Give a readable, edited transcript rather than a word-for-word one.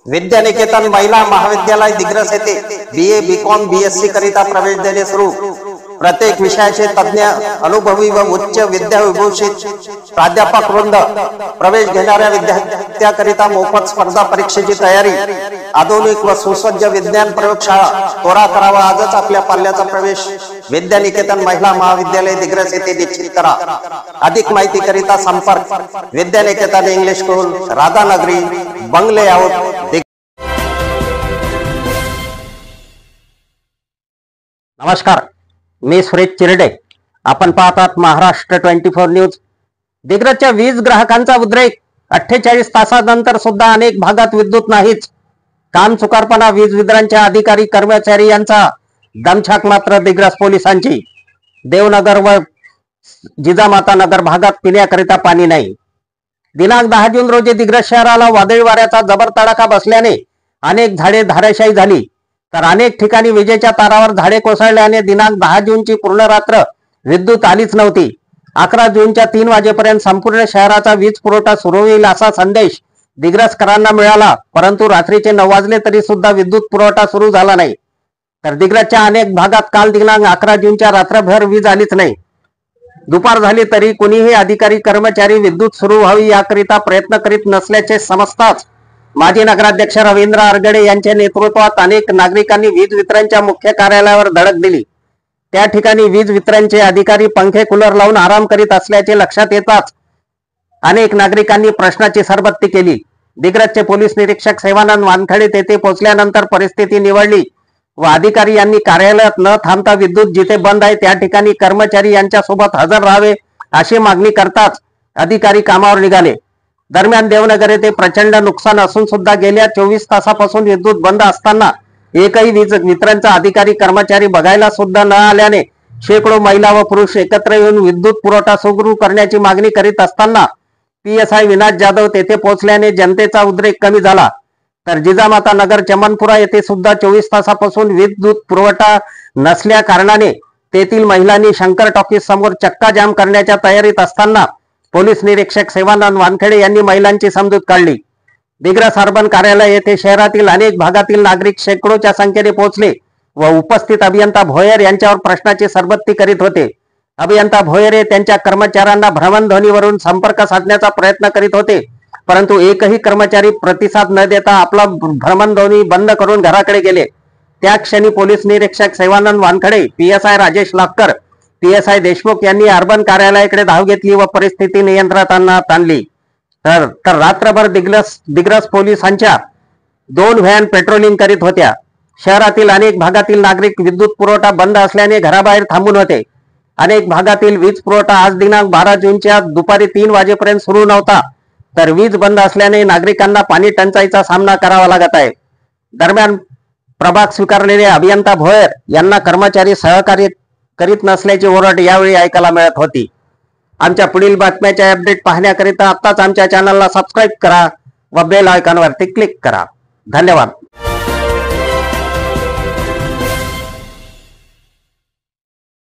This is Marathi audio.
विद्यानिकेतन महिला महाविद्यालय दिग्रस येथे BA BCom BSc करिता प्रवेश देणे सुरू। प्रत्येक विषयाचे तज्ञ अनुभवी व उच्च विद्याविभूषित प्राध्यापक वृंद प्रवेश घेणाऱ्या विद्यार्थ्यांकरिता मोफत स्पर्धा परीक्षेची तयारी। आधुनिक व सुसज्ज विज्ञान प्रयोगशाळा त्वरा करावा। आजच आपल्या पाल्याचा प्रवेश विद्यानिकेतन महिला महाविद्यालय दिग्रस येथे निश्चित करा। अधिक माहिती करिता संपर्क विद्यानिकेतन इंग्लिश स्कूल, राधानगरी, बंगले आउट। नमस्कार, मी सुरेश चिरडे। आपण पाहतात महाराष्ट्र 24 न्यूज। दिग्रसच्या वीज ग्राहकांचा उद्रेक। 48 तासानंतर सुद्धा अनेक भागात विद्युत नाहीच। काम चुकारपणा वीज वितरणच्या अधिकारी कर्मचारी यांचा दमछाक मात्र दिग्रस पोलिसांची। देवनगर व जिजामाता नगर भागात पिण्याकरिता पाणी नाही। दिनांक 10 जून रोजी दिग्रस शहराला वादळी वाऱ्याचा जबर तडाखा बसल्याने अनेक झाडे धाराशायी झाली, तर अनेक ठिकाणी विजेच्या तारावर झाडे कोसळल्याने दिनांक 10 जूनची पूर्ण रात्र विद्युत आलीच नव्हती। 11 जूनच्या 3 वाजेपर्यंत संपूर्ण शहराचा वीज पुरवठा सुरू होईल असा संदेश दिग्रसकरांना मिळाला, परंतु रात्रीचे 9 वाजले तरी सुद्धा विद्युत पुरवठा सुरू झाला नाही। तर दिग्रसच्या अनेक भागात काल दिनांक 11 जूनच्या रात्रभर वीज आलीच नाही। दुपार झाली तरी कुणीही अधिकारी कर्मचारी विद्युत सुरू व्हावी याकरिता प्रयत्न करीत नसल्याचे समजताच माजी नगराध्यक्ष रवींद्र आरगडे यांच्या नेतृत्वात अनेक नागरिकांनी वीज वितरणच्या मुख्य कार्यालयावर धडक दिली। त्या ठिकाणी वीज वितरणचे अधिकारी पंखे कूलर लावून आराम करीत असल्याचे लक्षात येताच अनेक नागरिकांनी प्रश्नाची सरबत्ती केली। दिग्रसचे पोलीस निरीक्षक सेवानंद वानखडे तेथे पोहोचल्यानंतर परिस्थिती निवळली व अधिकारी यांनी कार्यालयात न थांबता विद्युत जिथे बंद आहे त्या ठिकाणी कर्मचारी यांच्या सोबत हजर राहावे अशी मागणी करताच अधिकारी कामावर निघाले। दरम्यान देवनगर येथे प्रचंड नुकसान असून सुद्धा गेल्या 24 तासापासून विद्युत बंद असताना एकही वीज वितरणचा अधिकारी कर्मचारी बघायला सुद्धा न आल्याने शेकडो महिला व पुरुष एकत्र येऊन विद्युत पुरवठा सुरू करण्याची मागणी करीत असताना PSI विनाश जाधव तेथे पोहोचल्याने जनतेचा उद्रेक कमी झाला। तर जिजामाता नगर चमनपुरा येथे सुद्धा 24 तासापासून विद्युत पुरवठा नसल्या कारणाने तेथील महिलांनी शंकर टॉकीज समोर चक्का जाम करण्याच्या तयारीत असताना पोलीस निरीक्षक सेवानंद वानखेडे यांनी महिलांची समजूत काढली। दिग्रस अर्बन कार्यालय येथे शहरातील अनेक भागातील नागरिक शेकडोच्या संख्येने पोहोचले व उपस्थित अभियंता भोयर यांच्यावर प्रश्नाची सरबत्ती करीत होते। अभियंता भोयर त्यांच्या कर्मचाऱ्यांना भ्रमणध्वनीवरून संपर्क साधण्याचा प्रयत्न करीत होते, परंतु एकही कर्मचारी प्रतिसाद न देता आपला भ्रमणध्वनी बंद करून घराकडे गेले। त्या क्षणी पोलीस निरीक्षक सेवानंद वानखडे, PSI राजेश लाकर, PSI देशमुख यांनी अर्बन कार्यालयाकडे धाव घेतली व परिस्थिती नियंत्रणात आणली। तर रात्रभर दिग्रस पोलिसांच्या 2 व्हॅन पेट्रोलिंग करीत होत्या। शहरातील अनेक भागातील नागरिक विद्युत पुरवठा बंद असल्याने घराबाहेर थांबून होते। अनेक भागातील वीज पुरवठा आज दिनांक 12 जूनच्या दुपारी 3 वाजेपर्यंत सुरू नव्हता, तर वीज बंद असल्याने नागरिकांना पाणी टंचाईचा सामना करावा लागत आहे। दरम्यान प्रभाग स्वीकारलेले अभियंता भोयर यांना कर्मचारी सहकार्य करीत नसल्याची ओरड यावेळी ऐकायला मिळत होती। आमच्या पुढील बातम्याचे अपडेट पाहण्याकरिता आताच आमच्या चॅनलला सबस्क्राईब करा व बेल आयकॉनवरती क्लिक करा। धन्यवाद।